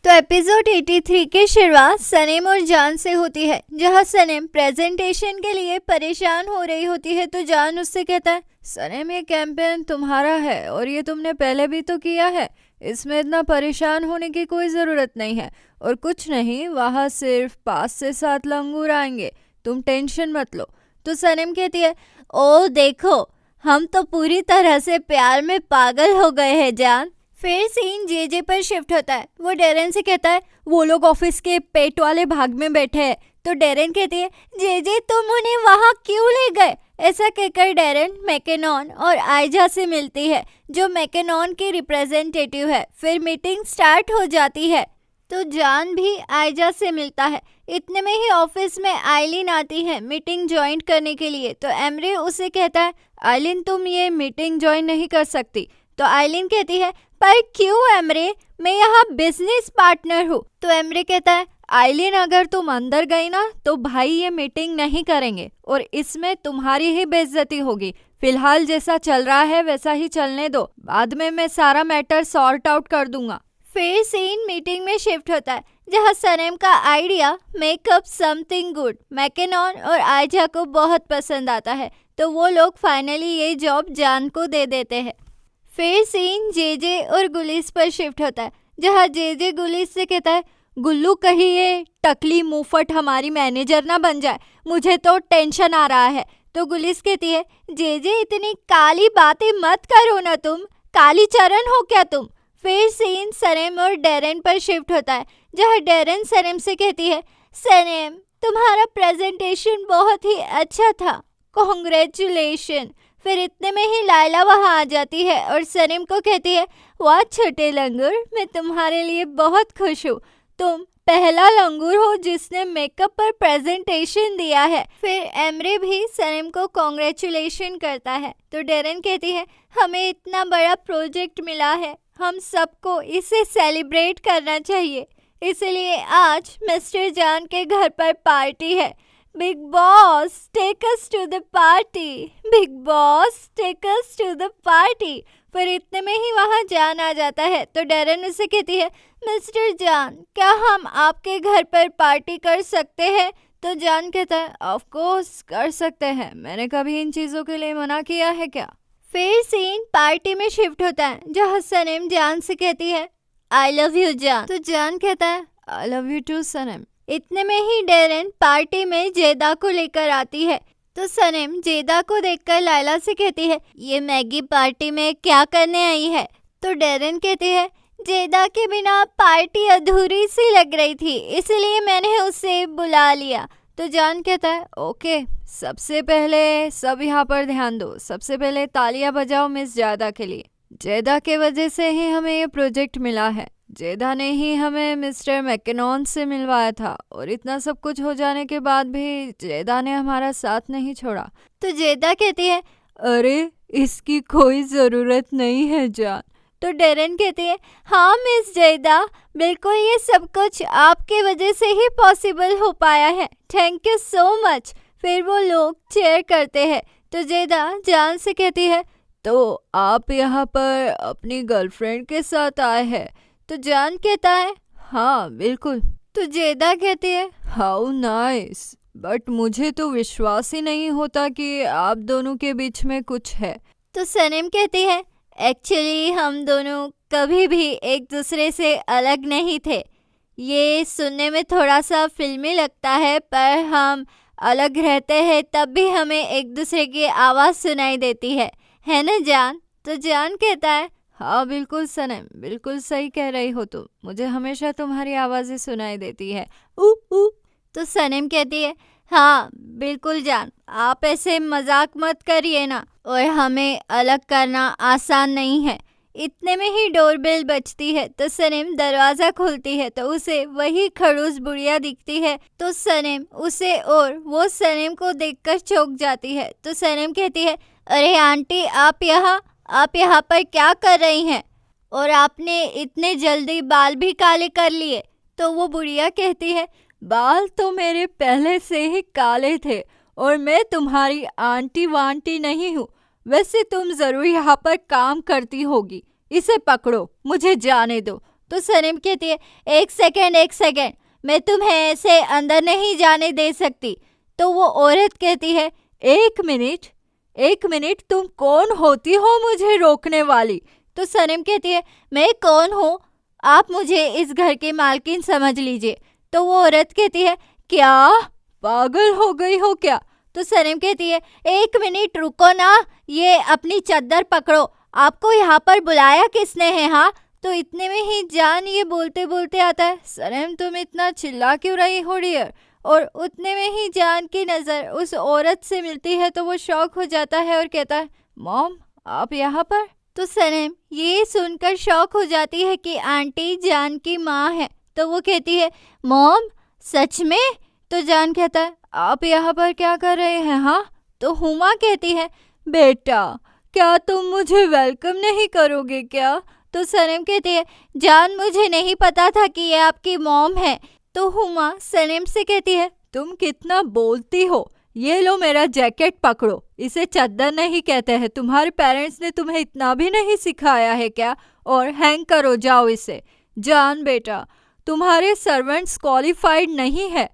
तो एपिसोड 83 की शुरुआत सनीम और जान से होती है, जहां सनीम प्रेजेंटेशन के लिए परेशान हो रही होती है। तो जान उससे कहता है, सनीम ये कैंपेन तुम्हारा है और ये तुमने पहले भी तो किया है, इसमें इतना परेशान होने की कोई ज़रूरत नहीं है। और कुछ नहीं, वहाँ सिर्फ 5 से 7 लंगूर आएंगे, तुम टेंशन मत लो। तो सनीम कहती है, ओ देखो, हम तो पूरी तरह से प्यार में पागल हो गए हैं जान। फिर सीन जेजे पर शिफ्ट होता है। वो डेरेन से कहता है, वो लोग ऑफिस के पेट वाले भाग में बैठे हैं। तो डेरेन कहती है, जेजे तुम उन्हें वहाँ क्यों ले गए? ऐसा कहकर डेरेन मैकेनॉन और आयजा से मिलती है, जो मैकेनॉन की रिप्रेजेंटेटिव है। फिर मीटिंग स्टार्ट हो जाती है। तो जान भी आयजा से मिलता है। इतने में ही ऑफिस में आइलिन आती है मीटिंग ज्वाइन करने के लिए। तो एमरे उसे कहता है, आइलिन तुम ये मीटिंग ज्वाइन नहीं कर सकती। तो आइलिन कहती है, पर क्यों एमरे, मैं यहाँ बिजनेस पार्टनर हूँ। तो एमरे कहता है, आइलिन अगर तुम अंदर गई ना तो भाई ये मीटिंग नहीं करेंगे और इसमें तुम्हारी ही बेइज्जती होगी। फिलहाल जैसा चल रहा है वैसा ही चलने दो, बाद में मैं सारा मैटर सॉर्ट आउट कर दूंगा। फिर सीन मीटिंग में शिफ्ट होता है, जहाँ सनीम का आइडिया मेकअप समथिंग गुड मैकेनॉन और आयजा को बहुत पसंद आता है। तो वो लोग फाइनली ये जॉब जान को दे देते हैं। फिर सीन जेजे और गुलिस पर शिफ्ट होता है, जहाँ जेजे गुलिस से कहता है, गुल्लू कहीं ये टकली मुफट हमारी मैनेजर ना बन जाए, मुझे तो टेंशन आ रहा है। तो गुलिस कहती है, जेजे इतनी काली बातें मत करो ना, तुम काली चरण हो क्या तुम। फिर सीन सनीम और डेरेन पर शिफ्ट होता है, जहाँ डेरेन सनीम से कहती है, सनीम तुम्हारा प्रेजेंटेशन बहुत ही अच्छा था, कॉन्ग्रेचुलेशन। फिर इतने में ही लायला वहाँ आ जाती है और सनीम को कहती है, वाह छोटे लंगूर, मैं तुम्हारे लिए बहुत खुश हूँ, तुम पहला लंगूर हो जिसने मेकअप पर प्रेजेंटेशन दिया है। फिर एमरे भी सनीम को कॉन्ग्रेचुलेशन करता है। तो डेरेन कहती है, हमें इतना बड़ा प्रोजेक्ट मिला है, हम सबको इसे सेलिब्रेट करना चाहिए, इसलिए आज मिस्टर जान के घर पर पार्टी है। Bigg Boss take us to the party, Bigg Boss take us to the party. फिर इतने में ही वहाँ जान आ जाता है। तो डेरेन उसे कहती है, मिस्टर जान क्या हम आपके घर पर पार्टी कर सकते हैं? तो जान कहता है, ऑफ कोर्स कर सकते हैं, मैंने कभी इन चीज़ों के लिए मना किया है क्या। फिर सीन पार्टी में शिफ्ट होता है, जहाँ सनीम जान से कहती है, आई लव यू जान। तो जान कहता है, I love you to Saneem. इतने में ही डेरेन पार्टी में जेदा को लेकर आती है। तो सनीम जेदा को देखकर लायला से कहती है, ये मैगी पार्टी में क्या करने आई है? तो डेरेन कहती है, जेदा के बिना पार्टी अधूरी सी लग रही थी, इसलिए मैंने उसे बुला लिया। तो जान कहता है, ओके, सबसे पहले सब यहाँ पर ध्यान दो, सबसे पहले तालियां बजाओ मिस जेदा के लिए। जेदा के वजह से ही हमें ये प्रोजेक्ट मिला है, जेदा ने ही हमें मिस्टर मैकेनॉन से मिलवाया था और इतना सब कुछ हो जाने के बाद भी जेदा ने हमारा साथ नहीं छोड़ा। तो जेदा कहती है, अरे इसकी कोई ज़रूरत नहीं है जान। तो डेरेन कहती है, हाँ मिस जेदा, बिल्कुल ये सब कुछ आपके वजह से ही पॉसिबल हो पाया है, थैंक यू सो मच। फिर वो लोग चेयर करते हैं। तो जेदा जान से कहती है, तो आप यहाँ पर अपनी गर्लफ्रेंड के साथ आए हैं? तो जान कहता है, हाँ बिल्कुल। तो जेदा कहती है, हाउ नाइस, बट मुझे तो विश्वास ही नहीं होता कि आप दोनों के बीच में कुछ है। तो सनीम कहती है, एक्चुअली हम दोनों कभी भी एक दूसरे से अलग नहीं थे। ये सुनने में थोड़ा सा फिल्मी लगता है, पर हम अलग रहते हैं तब भी हमें एक दूसरे की आवाज़ सुनाई देती है ना जान। तो जान कहता है, हाँ बिल्कुल सनीम, बिल्कुल सही कह रही हो तुम, मुझे हमेशा तुम्हारी आवाज़ें सुनाई देती है, ऊ ऊ। तो सनीम कहती है, हाँ बिल्कुल जान, आप ऐसे मजाक मत करिए ना, और हमें अलग करना आसान नहीं है। इतने में ही डोरबेल बजती है। तो सनीम दरवाज़ा खोलती है तो उसे वही खड़ूस बुढ़िया दिखती है। तो सनीम उसे और वो सनीम को देखकर चौंक जाती है। तो सनीम कहती है, अरे आंटी आप यहाँ पर क्या कर रही हैं? और आपने इतने जल्दी बाल भी काले कर लिए? तो वो बुढ़िया कहती है, बाल तो मेरे पहले से ही काले थे और मैं तुम्हारी आंटी वांटी नहीं हूँ, वैसे तुम ज़रूर यहाँ पर काम करती होगी, इसे पकड़ो, मुझे जाने दो। तो सनम कहती है, एक सेकेंड, मैं तुम्हें ऐसे अंदर नहीं जाने दे सकती। तो वो औरत कहती है, एक मिनट, तुम कौन होती हो मुझे रोकने वाली? तो सनम कहती है, मैं कौन हूँ? आप मुझे इस घर की मालकिन समझ लीजिए। तो वो औरत कहती है, क्या पागल हो गई हो क्या? तो सनम कहती है, एक मिनट रुको ना, ये अपनी चद्दर पकड़ो, आपको यहाँ पर बुलाया किसने है? हाँ। तो इतने में ही जान ये बोलते बोलते आता है, सनम तुम इतना चिल्ला क्यों रही हो डियर? और उतने में ही जान की नज़र उस औरत से मिलती है तो वो शॉक हो जाता है और कहता है, मॉम आप यहाँ पर? तो सनम ये सुनकर शॉक हो जाती है कि आंटी जान की माँ है। तो वो कहती है, मॉम सच में? तो जान कहता है, आप यहाँ पर क्या कर रहे हैं? हाँ। तो हुमा कहती है, बेटा क्या तुम मुझे वेलकम नहीं करोगे क्या? तो सनम कहती है, जान मुझे नहीं पता था कि ये आपकी मॉम है। तो हुमा सनम से कहती है, तुम कितना बोलती हो, ये लो मेरा जैकेट पकड़ो, इसे चद्दर नहीं कहते हैं, तुम्हारे पेरेंट्स ने तुम्हें इतना भी नहीं सिखाया है क्या? और हैंग करो जाओ इसे। जान बेटा तुम्हारे सर्वेंट्स क्वालिफाइड नहीं है।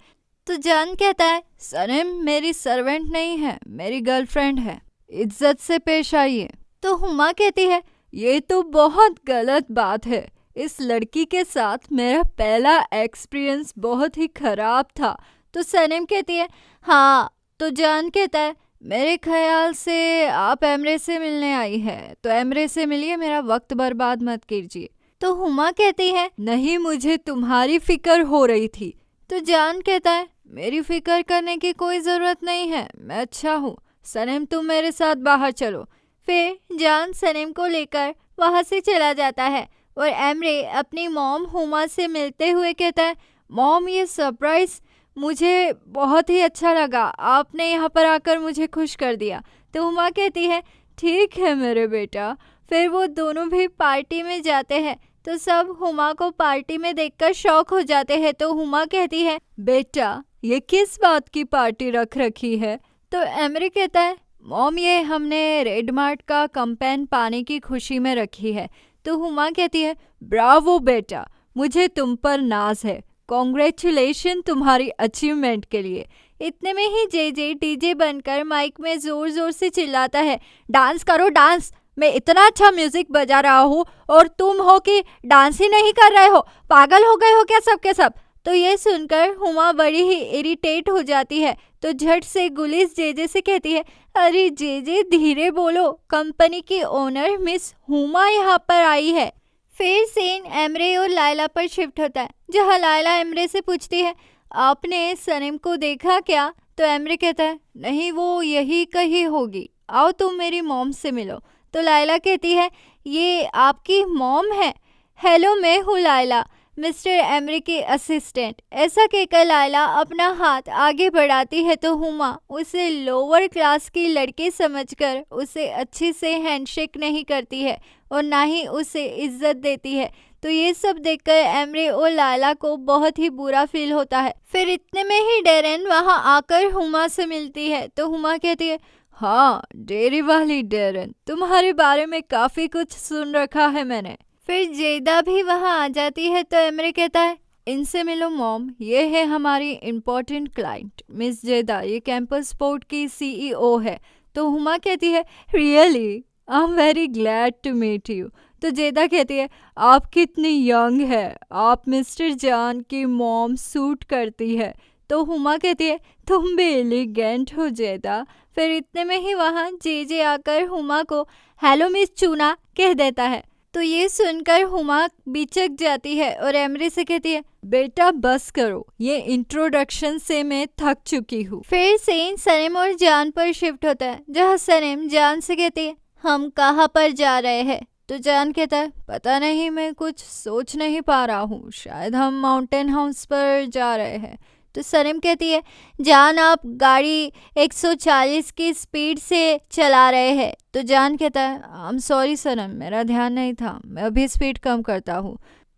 तो जान कहता है, सनम मेरी सर्वेंट नहीं है, मेरी गर्लफ्रेंड है, इज्जत से पेश आइए। तो हुमा कहती है, ये तो बहुत गलत बात है, इस लड़की के साथ मेरा पहला एक्सपीरियंस बहुत ही खराब था। तो सनम कहती है, हाँ। तो जान कहता है, मेरे ख्याल से आप एमरे से मिलने आई है, तो एमरे से मिलिए, मेरा वक्त बर्बाद मत कीजिए। तो हुमा कहती है, नहीं मुझे तुम्हारी फिक्र हो रही थी। तो जान कहता है, मेरी फिक्र करने की कोई ज़रूरत नहीं है, मैं अच्छा हूँ, सनम तुम मेरे साथ बाहर चलो। फिर जान सनम को लेकर वहाँ से चला जाता है और एमरे अपनी मॉम हुमा से मिलते हुए कहता है, मॉम ये सरप्राइज़ मुझे बहुत ही अच्छा लगा, आपने यहाँ पर आकर मुझे खुश कर दिया। तो हुमा कहती है, ठीक है मेरे बेटा। फिर वो दोनों भी पार्टी में जाते हैं तो सब हुमा को पार्टी में देखकर शॉक हो जाते हैं। तो हुमा कहती है, बेटा ये किस बात की पार्टी रख रखी है? तो एमरे कहता है, मॉम ये हमने रेड मार्ट का कैंपेन पाने की खुशी में रखी है। तो हुमा कहती है, ब्रावो बेटा, मुझे तुम पर नाज है, कॉन्ग्रेचुलेशन तुम्हारी अचीवमेंट के लिए। इतने में ही जे डीजे बनकर माइक में जोर जोर से चिल्लाता है, डांस करो डांस, मैं इतना अच्छा म्यूजिक बजा रहा हूँ और तुम हो कि डांस ही नहीं कर रहे हो, पागल हो गए हो क्या सब के सब? तो ये सुनकर हुमा बड़ी ही इरिटेट हो जाती है। तो झट से गुलिस जे से कहती है, अरे जे धीरे बोलो, कंपनी की ओनर मिस हुमा यहाँ पर आई है। फिर सीन एमरे और लायला पर शिफ्ट होता है, जहाँ लायला एमरे से पूछती है, आपने सनम को देखा क्या? तो एमरे कहता है, नहीं वो यही कहीं होगी, आओ तुम मेरी मॉम से मिलो। तो लायला कहती है, ये आपकी मॉम है? हेलो मैं हूँ लायला, मिस्टर एमरे की असिस्टेंट। ऐसा कहकर लायला अपना हाथ आगे बढ़ाती है तो हुमा उसे लोअर क्लास की लड़की समझकर उसे अच्छे से हैंडशेक नहीं करती है और ना ही उसे इज्जत देती है। तो ये सब देखकर एमरे और लायला को बहुत ही बुरा फील होता है। फिर इतने में ही डेरेन वहाँ आकर हुमा से मिलती है। तो हुमा कहती है, हाँ डेरी वाली डेरेन, तुम्हारे बारे में काफ़ी कुछ सुन रखा है मैंने। फिर जेदा भी वहाँ आ जाती है तो एमरे कहता है, इनसे मिलो मॉम, ये है हमारी इम्पोर्टेंट क्लाइंट मिस जेदा, ये कैंपस स्पोर्ट की सीईओ है। तो हुमा कहती है, really I am very glad to meet you. तो जेदा कहती है, आप कितनी यंग है, आप मिस्टर जान की मॉम सूट करती है। तो हुमा कहती है, तुम भी एलिगेंट हो जेदा। फिर इतने में ही वहाँ जे आकर हुमा को हेलो मिस चूना कह देता है। तो ये सुनकर हुमा बिचक जाती है और एमरे से कहती है, बेटा बस करो, ये इंट्रोडक्शन से मैं थक चुकी हूँ। फिर सीन सनम और जान पर शिफ्ट होता है, जहाँ सनम जान से कहती है, हम कहाँ पर जा रहे हैं? तो जान कहता है, पता नहीं, मैं कुछ सोच नहीं पा रहा हूँ, शायद हम माउंटेन हाउस पर जा रहे हैं। तो सनम कहती है, जान आप गाड़ी 140 की स्पीड से चला रहे हैं। तो जान कहता है, आई एम सॉरी सनम, मेरा ध्यान नहीं था, मैं अभी स्पीड कम करता हूँ,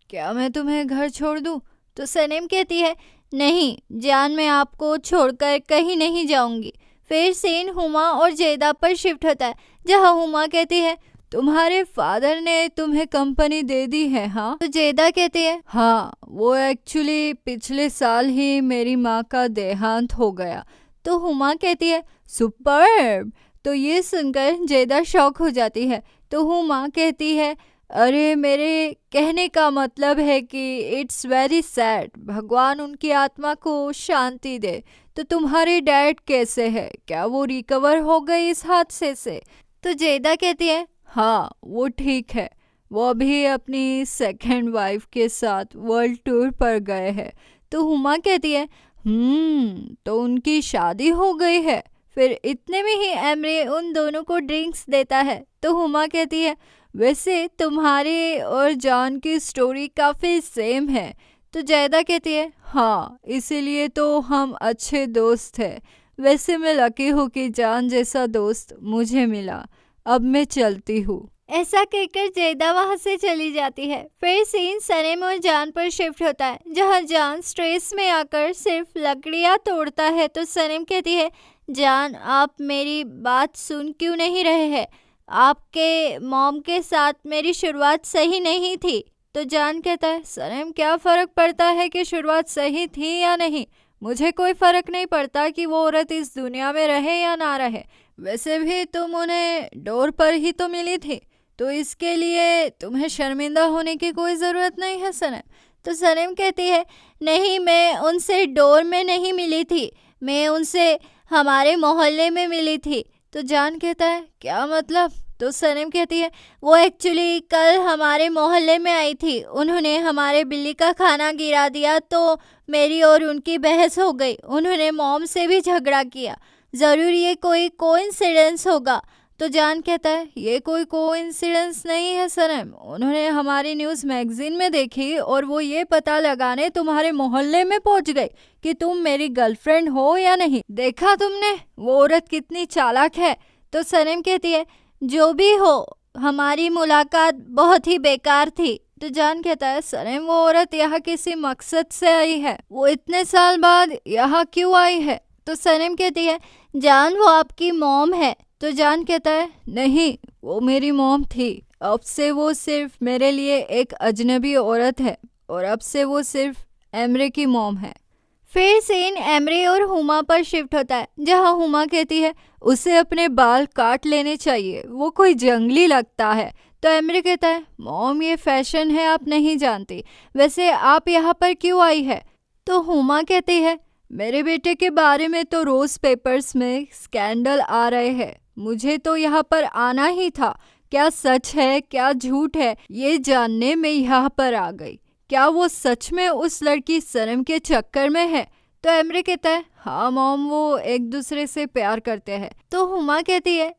क्या मैं तुम्हें घर छोड़ दूँ? तो सनम कहती है, नहीं जान, मैं आपको छोड़कर कहीं नहीं जाऊँगी। फिर सीन हुमा और जेदा पर शिफ्ट होता है, जहाँ हुमा कहती है, तुम्हारे फादर ने तुम्हें कंपनी दे दी है? हाँ। तो जेदा कहती है हाँ, वो एक्चुअली पिछले साल ही मेरी माँ का देहांत हो गया। तो हुमा कहती है सुपर्ब। तो ये सुनकर जेदा शॉक हो जाती है। तो हुमा कहती है अरे मेरे कहने का मतलब है कि इट्स वेरी सैड, भगवान उनकी आत्मा को शांति दे। तो तुम्हारे डैड कैसे है? क्या वो रिकवर हो गए इस हादसे से? तो जेदा कहती है हाँ, वो ठीक है। वो अभी अपनी सेकंड वाइफ के साथ वर्ल्ड टूर पर गए हैं। तो हुमा कहती है तो उनकी शादी हो गई है। फिर इतने में ही एमरे उन दोनों को ड्रिंक्स देता है। तो हुमा कहती है वैसे तुम्हारे और जॉन की स्टोरी काफ़ी सेम है। तो जैदा कहती है हाँ, इसीलिए तो हम अच्छे दोस्त हैं। वैसे मैं लकी हूँ कि जॉन जैसा दोस्त मुझे मिला। अब मैं चलती हूँ। ऐसा कहकर जैदा वहाँ से चली जाती है। फिर सीन सनेम और जान पर शिफ्ट होता है, जहाँ जान स्ट्रेस में आकर सिर्फ लकड़ियाँ तोड़ता है। तो सनेम कहती है जान, आप मेरी बात सुन क्यों नहीं रहे हैं? आपके मॉम के साथ मेरी शुरुआत सही नहीं थी। तो जान कहता है सनेम, क्या फ़र्क पड़ता है कि शुरुआत सही थी या नहीं? मुझे कोई फ़र्क नहीं पड़ता कि वो औरत इस दुनिया में रहे या ना रहे। वैसे भी तुम उन्हें डोर पर ही तो मिली थी, तो इसके लिए तुम्हें शर्मिंदा होने की कोई ज़रूरत नहीं है सनेम। तो सनेम कहती है नहीं, मैं उनसे डोर में नहीं मिली थी, मैं उनसे हमारे मोहल्ले में मिली थी। तो जान कहता है क्या मतलब? तो सनेम कहती है वो एक्चुअली कल हमारे मोहल्ले में आई थी। उन्होंने हमारे बिल्ली का खाना गिरा दिया तो मेरी और उनकी बहस हो गई। उन्होंने मॉम से भी झगड़ा किया। ज़रूर ये कोई कोइंसिडेंस होगा। तो जान कहता है ये कोई कोइंसिडेंस नहीं है सनेम। उन्होंने हमारी न्यूज़ मैगजीन में देखी और वो ये पता लगाने तुम्हारे मोहल्ले में पहुंच गई कि तुम मेरी गर्लफ्रेंड हो या नहीं। देखा तुमने वो औरत कितनी चालाक है। तो सनेम कहती है जो भी हो, हमारी मुलाकात बहुत ही बेकार थी। तो जान कहता है सनेम, वो औरत यहाँ किसी मकसद से आई है। वो इतने साल बाद यहाँ क्यों आई है? तो सनेम कहती है जान, वो आपकी मॉम है। तो जान कहता है नहीं, वो मेरी मॉम थी। अब से वो सिर्फ मेरे लिए एक अजनबी औरत है और अब से वो सिर्फ एमरे की मॉम है। फिर सीन एमरे और हुमा पर शिफ्ट होता है, जहां हुमा कहती है उसे अपने बाल काट लेने चाहिए, वो कोई जंगली लगता है। तो एमरे कहता है मॉम, ये फैशन है, आप नहीं जानती। वैसे आप यहाँ पर क्यों आई है? तो हुमा कहती है मेरे बेटे के बारे में तो रोज़ पेपर्स में स्कैंडल आ रहे हैं, मुझे तो यहाँ पर आना ही था। क्या सच है क्या झूठ है ये जानने में यहाँ पर आ गई। क्या वो सच में उस लड़की सनम के चक्कर में है? तो एमरे कहता है हाँ मॉम, वो एक दूसरे से प्यार करते हैं। तो हुमा कहती है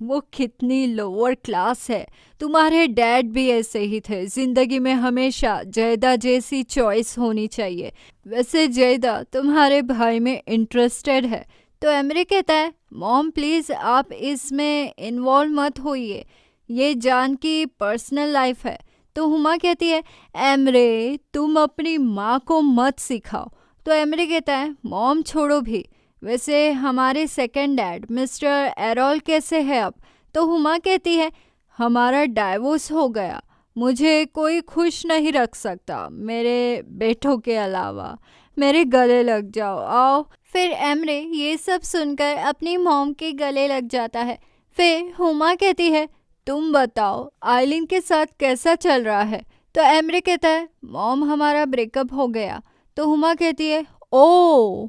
वो कितनी लोअर क्लास है। तुम्हारे डैड भी ऐसे ही थे। जिंदगी में हमेशा जैदा जैसी चॉइस होनी चाहिए। वैसे जैदा तुम्हारे भाई में इंटरेस्टेड है। तो एमरे कहता है मॉम प्लीज़ आप इसमें इन्वॉल्व मत होइए, ये जान की पर्सनल लाइफ है। तो हुमा कहती है एमरे, तुम अपनी माँ को मत सिखाओ। तो एमरे कहता है मॉम छोड़ो भी। वैसे हमारे सेकंड डैड मिस्टर एरोल कैसे है अब? तो हुमा कहती है हमारा डाइवोर्स हो गया, मुझे कोई खुश नहीं रख सकता मेरे बेटों के अलावा। मेरे गले लग जाओ, आओ। फिर एमरे ये सब सुनकर अपनी मॉम के गले लग जाता है। फिर हुमा कहती है तुम बताओ आइलिन के साथ कैसा चल रहा है? तो एमरे कहता है मॉम, हमारा ब्रेकअप हो गया। तो हुमा कहती है ओ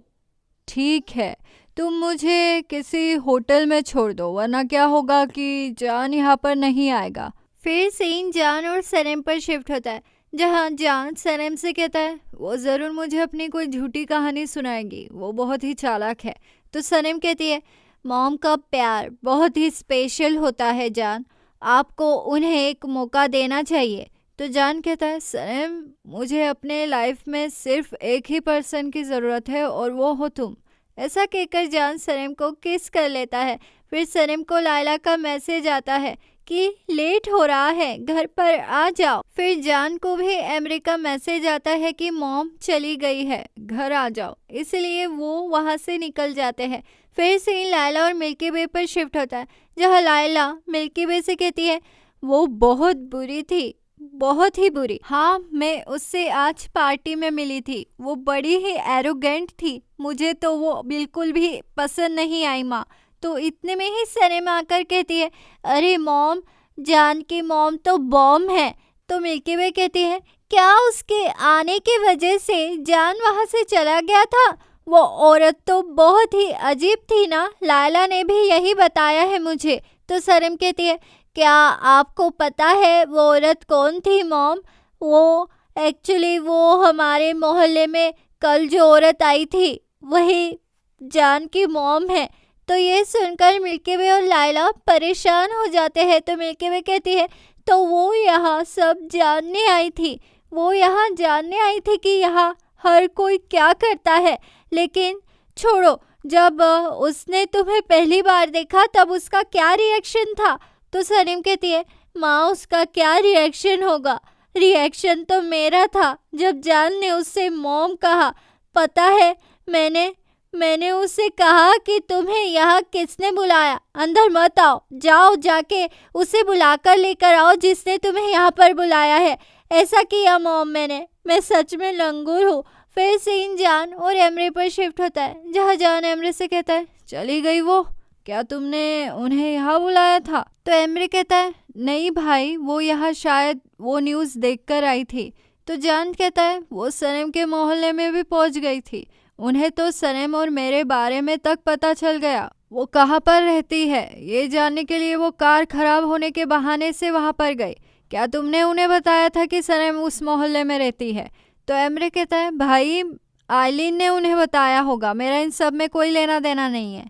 ठीक है, तुम मुझे किसी होटल में छोड़ दो, वरना क्या होगा कि जान यहाँ पर नहीं आएगा। फिर सीन जान और सनम पर शिफ्ट होता है, जहाँ जान सनम से कहता है वो ज़रूर मुझे अपनी कोई झूठी कहानी सुनाएगी, वो बहुत ही चालाक है। तो सनम कहती है मॉम का प्यार बहुत ही स्पेशल होता है जान, आपको उन्हें एक मौका देना चाहिए। तो जान कहता है सनम, मुझे अपने लाइफ में सिर्फ एक ही पर्सन की ज़रूरत है और वो हो तुम। ऐसा कहकर जान सनम को किस कर लेता है। फिर सनम को लायला का मैसेज आता है कि लेट हो रहा है, घर पर आ जाओ। फिर जान को भी एमरे का मैसेज आता है कि मॉम चली गई है, घर आ जाओ, इसलिए वो वहाँ से निकल जाते हैं। फिर सीन लायला और मिल्की वे पर शिफ्ट होता है, जहाँ लायला मिल्की वे से कहती है वो बहुत बुरी थी, बहुत ही बुरी। हाँ, मैं उससे आज पार्टी में मिली थी, वो बड़ी ही एरोगेंट थी, मुझे तो वो बिल्कुल भी पसंद नहीं आई माँ। तो इतने में ही सरेम आकर कहती है अरे मॉम, जान की मॉम तो बॉम्ब है। तो मिल्की वे कहती है क्या उसके आने की वजह से जान वहाँ से चला गया था? वो औरत तो बहुत ही अजीब थी ना, लायला ने भी यही बताया है मुझे। तो सरेम कहती है क्या आपको पता है वो औरत कौन थी मॉम? वो एक्चुअली वो हमारे मोहल्ले में कल जो औरत आई थी वही जान की मॉम है। तो ये सुनकर मिल्की वे और लायला परेशान हो जाते हैं। तो मिल्की वे कहती है तो वो यहाँ सब जानने आई थी, वो यहाँ जानने आई थी कि यहाँ हर कोई क्या करता है। लेकिन छोड़ो, जब उसने तुम्हें पहली बार देखा तब उसका क्या रिएक्शन था? तो सलीम कहती है माँ उसका क्या रिएक्शन होगा, रिएक्शन तो मेरा था जब जान ने उससे मॉम कहा। पता है मैंने उससे कहा कि तुम्हें यहाँ किसने बुलाया, अंदर मत आओ, जाओ जाके उसे बुलाकर लेकर आओ जिसने तुम्हें यहाँ पर बुलाया है। ऐसा किया मॉम मैंने, मैं सच में लंगूर हूँ। फिर सीन जान और एमरे पर शिफ्ट होता है, जहाँ जान एमरे से कहता है चली गई वो, क्या तुमने उन्हें यहाँ बुलाया था? तो एमरे कहता है नहीं भाई, वो यहाँ शायद वो न्यूज़ देखकर आई थी। तो जान कहता है वो सनम के मोहल्ले में भी पहुँच गई थी, उन्हें तो सनम और मेरे बारे में तक पता चल गया। वो कहाँ पर रहती है ये जानने के लिए वो कार खराब होने के बहाने से वहाँ पर गई। क्या तुमने उन्हें बताया था कि सनम उस मोहल्ले में रहती है? तो एमरे कहता है भाई आइलिन ने उन्हें बताया होगा, मेरा इन सब में कोई लेना देना नहीं है।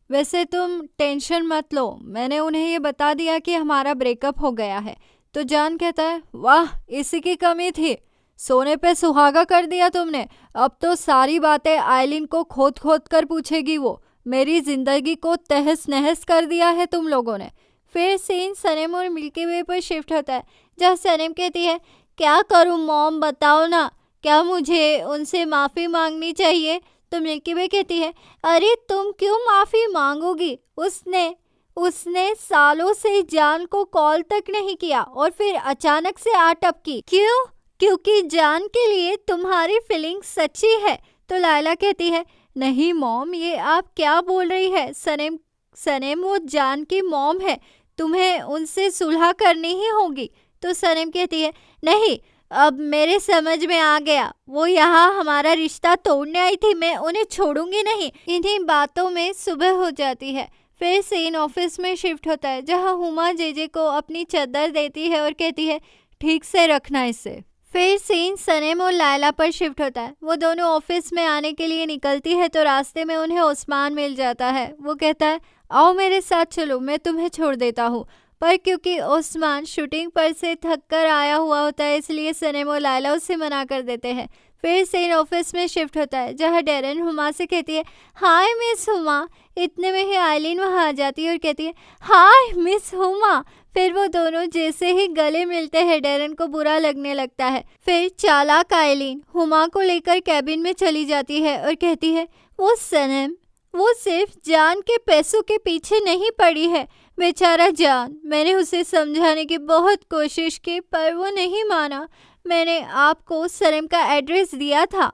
वैसे तुम टेंशन मत लो, मैंने उन्हें ये बता दिया कि हमारा ब्रेकअप हो गया है। तो जान कहता है वाह, इसी की कमी थी, सोने पे सुहागा कर दिया तुमने। अब तो सारी बातें आइलिन को खोद खोद कर पूछेगी वो, मेरी जिंदगी को तहस नहस कर दिया है तुम लोगों ने। फिर सीन सनम और मिल्की वे पर शिफ्ट होता है, जहाँ सनम कहती है क्या करूँ मॉम बताओ ना, क्या मुझे उनसे माफ़ी मांगनी चाहिए? तो मिल्की वे कहती है अरे तुम क्यों माफ़ी मांगोगी, उसने सालों से जान को कॉल तक नहीं किया और फिर अचानक से आ टपकी, क्यों? क्योंकि जान के लिए तुम्हारी फीलिंग सच्ची है। तो लायला कहती है नहीं मॉम, ये आप क्या बोल रही है, सनम वो जान की मॉम है, तुम्हें उनसे सुलह करनी ही होगी। तो सनम कहती है नहीं, अब मेरे समझ में आ गया, वो यहाँ हमारा रिश्ता तोड़ने आई थी, मैं उन्हें छोड़ूंगी नहीं। इन्हीं बातों में सुबह हो जाती है। फिर सीन ऑफिस में शिफ्ट होता है, जहाँ हुमा जेजे को अपनी चादर देती है और कहती है ठीक से रखना इसे। फिर सीन सनम और लायला पर शिफ्ट होता है, वो दोनों ऑफिस में आने के लिए निकलती है तो रास्ते में उन्हें ओस्मान मिल जाता है। वो कहता है आओ मेरे साथ चलो, मैं तुम्हें छोड़ देता हूँ। पर क्योंकि ओस्मान शूटिंग पर से थक कर आया हुआ होता है, इसलिए सनम और लायला उससे मना कर देते हैं। फिर सीन ऑफिस में शिफ्ट होता है, जहाँ डेरन हुमा से कहती है हाय मिस हुमा। इतने में ही आइलिन वहाँ आ जाती है और कहती है हाय मिस हुमा। फिर वो दोनों जैसे ही गले मिलते हैं, डेरन को बुरा लगने लगता है। फिर चालाक आइलिन हुमा को लेकर कैबिन में चली जाती है और कहती है वो सनम, वो सिर्फ जान के पैसों के पीछे नहीं पड़ी है, बेचारा जान, मैंने उसे समझाने की बहुत कोशिश की पर वो नहीं माना। मैंने आपको सनम का एड्रेस दिया था,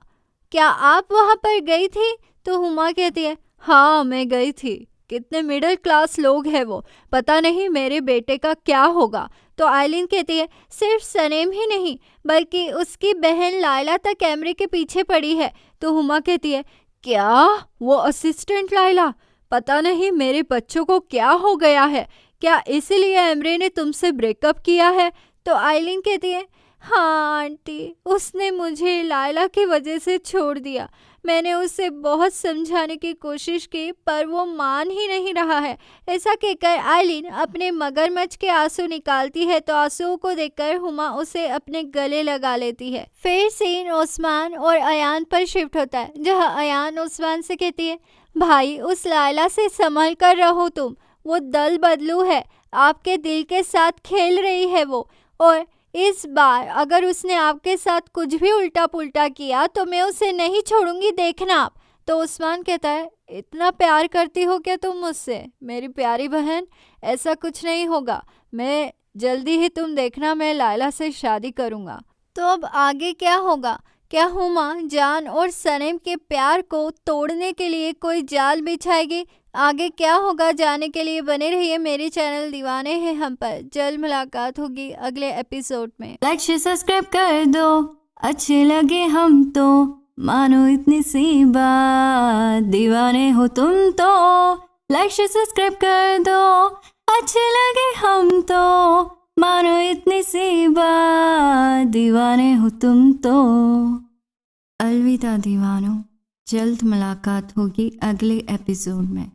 क्या आप वहाँ पर गई थी? तो हुमा कहती है हाँ मैं गई थी, कितने मिडिल क्लास लोग हैं वो, पता नहीं मेरे बेटे का क्या होगा। तो आइलिन कहती है सिर्फ सनम ही नहीं बल्कि उसकी बहन लायला तक कैमरे के पीछे पड़ी है। तो हुमा कहती है क्या वो असिस्टेंट लायला, पता नहीं मेरे बच्चों को क्या हो गया है, क्या इसीलिए एमरे ने तुमसे ब्रेकअप किया है? तो आइलिन कहती है हाँ आंटी, उसने मुझे लायला की वजह से छोड़ दिया, मैंने उसे बहुत समझाने की कोशिश की पर वो मान ही नहीं रहा है। ऐसा कहकर आइलिन अपने मगरमच्छ के आंसू निकालती है तो आंसुओं को देखकर हुमा उसे अपने गले लगा लेती है। फिर सीन ओस्मान और अयान पर शिफ्ट होता है, जहाँ अयान ओस्मान से कहती है भाई उस लायला से संभल कर रहो तुम, वो दल बदलू है, आपके दिल के साथ खेल रही है वो, और इस बार अगर उसने आपके साथ कुछ भी उल्टा पुल्टा किया तो मैं उसे नहीं छोड़ूंगी, देखना आप। तो उस्मान कहता है, इतना प्यार करती हो क्या तुम मुझसे मेरी प्यारी बहन? ऐसा कुछ नहीं होगा, मैं जल्दी ही तुम देखना, मैं लायला से शादी करूँगा। तो अब आगे क्या होगा? क्या हुमा जान और सनीम के प्यार को तोड़ने के लिए कोई जाल बिछाएगी? आगे क्या होगा जानने के लिए बने रहिए मेरे चैनल दीवाने हैं हम पर। जल्द मुलाकात होगी अगले एपिसोड में। लाइक शेयर सब्सक्राइब कर दो, अच्छे लगे हम तो मानो इतनी सी बात, दीवाने हो तुम तो। लाइक शेयर सब्सक्राइब कर दो, अच्छे लगे हम तो मानो इतनी सी बात, दीवाने हो तुम तो। अलविदा दीवानों, जल्द मुलाकात होगी अगले एपिसोड में।